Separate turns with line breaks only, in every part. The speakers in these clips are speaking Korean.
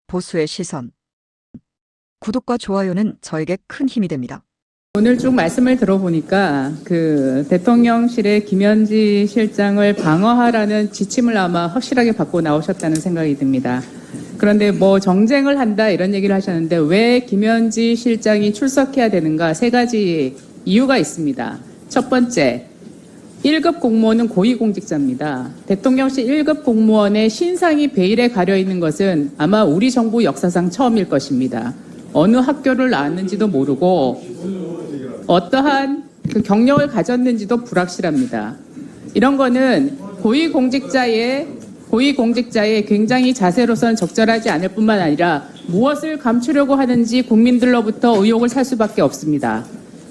보수의 시선. 구독과 좋아요는 저에게 큰 힘이 됩니다.
오늘 쭉 말씀을 들어보니까 대통령실의 김현지 실장을 방어하라는 지침을 아마 확실하게 받고 나오셨다는 생각이 듭니다. 그런데 뭐 정쟁을 한다 이런 얘기를 하셨는데 왜 김현지 실장이 출석해야 되는가 세 가지 이유가 있습니다. 첫 번째, 1급 공무원은 고위공직자입니다. 대통령실 1급 공무원의 신상이 베일에 가려 있는 것은 아마 우리 정부 역사상 처음일 것입니다. 어느 학교를 나왔는지도 모르고 어떠한 경력을 가졌는지도 불확실합니다. 이런 거는 고위공직자의 굉장히 자세로서는 적절하지 않을 뿐만 아니라 무엇을 감추려고 하는지 국민들로부터 의혹을 살 수밖에 없습니다.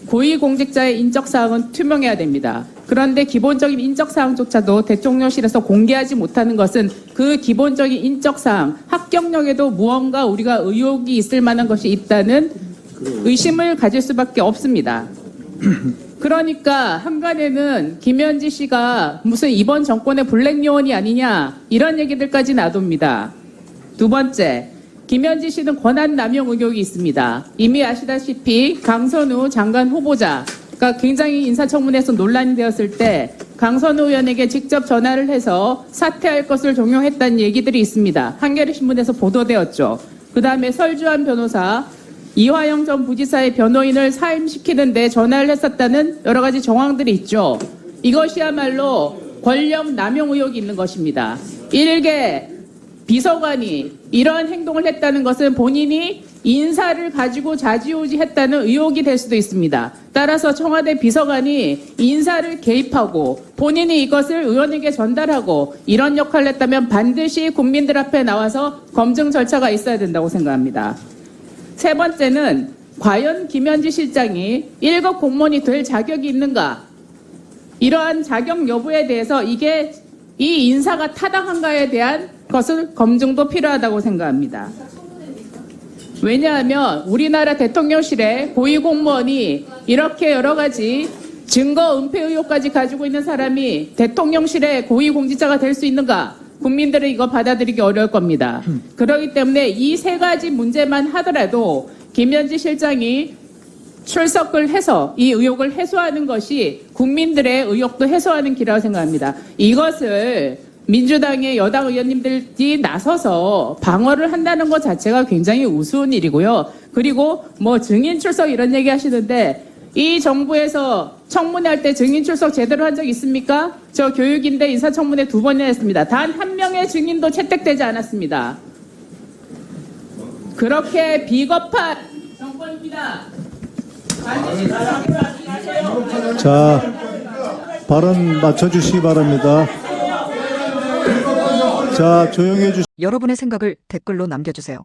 고위공직자의 인적사항은 투명해야 됩니다. 그런데 기본적인 인적사항조차도 대통령실에서 공개하지 못하는 것은 그 기본적인 인적사항, 합격력에도 무언가 우리가 의혹이 있을 만한 것이 있다는 의심을 가질 수밖에 없습니다. 그러니까 한간에는 김현지 씨가 무슨 이번 정권의 블랙 요원이 아니냐 이런 얘기들까지 나돕니다. 두 번째, 김현지 씨는 권한 남용 의혹이 있습니다. 이미 아시다시피 강선우 장관 후보자가 굉장히 인사청문회에서 논란이 되었을 때 강선우 의원에게 직접 전화를 해서 사퇴할 것을 종용했다는 얘기들이 있습니다. 한겨레신문에서 보도되었죠. 그 다음에 설주환 변호사, 이화영 전 부지사의 변호인을 사임시키는데 전화를 했었다는 여러 가지 정황들이 있죠. 이것이야말로 권력 남용 의혹이 있는 것입니다. 일개 비서관이 이러한 행동을 했다는 것은 본인이 인사를 가지고 좌지우지했다는 의혹이 될 수도 있습니다. 따라서 청와대 비서관이 인사를 개입하고 본인이 이것을 의원에게 전달하고 이런 역할을 했다면 반드시 국민들 앞에 나와서 검증 절차가 있어야 된다고 생각합니다. 세 번째는 과연 김현지 실장이 1급 공무원이 될 자격이 있는가? 이러한 자격 여부에 대해서 이 인사가 타당한가에 대한 것은 검증도 필요하다고 생각합니다. 왜냐하면 우리나라 대통령실의 고위공무원이 이렇게 여러 가지 증거 은폐 의혹까지 가지고 있는 사람이 대통령실의 고위공직자가 될 수 있는가? 국민들은 이거 받아들이기 어려울 겁니다. 그렇기 때문에 이 세 가지 문제만 하더라도 김현지 실장이 출석을 해서 이 의혹을 해소하는 것이 국민들의 의혹도 해소하는 길이라고 생각합니다. 이것을 민주당의 여당 의원님들이 나서서 방어를 한다는 것 자체가 굉장히 우스운 일이고요. 그리고 뭐 증인 출석 이런 얘기 하시는데 이 정부에서 청문회할 때 증인 출석 제대로 한 적 있습니까? 저 교육인대 인사청문회 2번이나 했습니다. 단 한 명의 증인도 채택되지 않았습니다. 그렇게 비겁한 정권입니다.
자, 발언 맞춰주시기 바랍니다. 자, 조용히 해주시기 바랍니다.
여러분의 생각을 댓글로 남겨주세요.